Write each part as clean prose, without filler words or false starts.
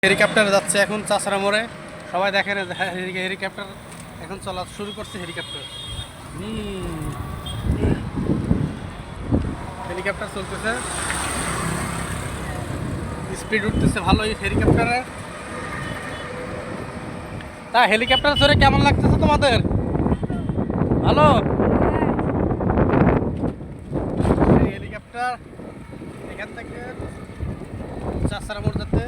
Helicopter যাচ্ছে এখন চাষরা মোড়ে। সবাই দেখেন হেলিকপ্টার এখন চলা শুরু করছে। হেলিকপ্টার চলতেছে, স্পিড উঠতেছে ভালোই হেলিকপ্টারে। তা হেলিকপ্টার চড়ে কেমন লাগতেছে তোমাদের? ভালো। হেলিকপ্টার এখান থেকে চাষরা মোড় যেতে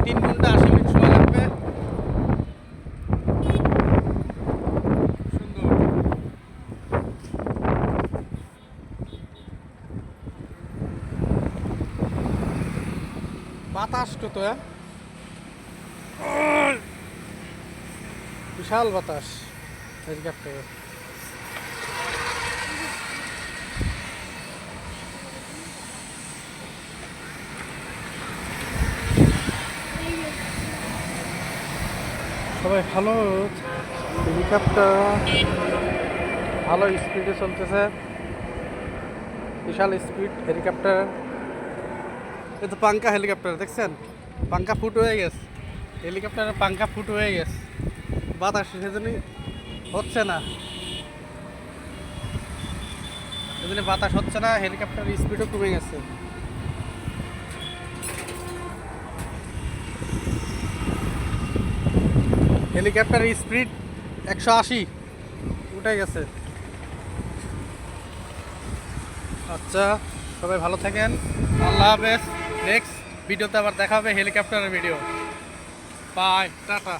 3 ঘন্টা 80 মিনিট সময় লাগবে। সুন্দর বাতাস কত, বিশাল বাতাস হেলিকপ্টারে। সবাই ভালো, হেলিকপ্টার ভালো স্পিডে চলতেছে, বিশাল স্পিড হেলিকপ্টার। এ তো পাঙ্কা হেলিকপ্টার, দেখছেন পাঙ্কা ফুট হয়ে গেছে, হেলিকপ্টারের পাঙ্কা ফুট হয়ে গেছে। বাতাস সেজন্যই হচ্ছে না, সেজন্য বাতাস হচ্ছে না, হেলিকপ্টারের স্পিডও কমে গেছে। হেলিকপ্টারের স্পিড 180 উঠে গেছে। আচ্ছা, সবাই ভালো থাকেন, আল্লাহ হাফেজ। নেক্সট ভিডিওতে আবার দেখা হবে হেলিকপ্টারের ভিডিও। By, tata.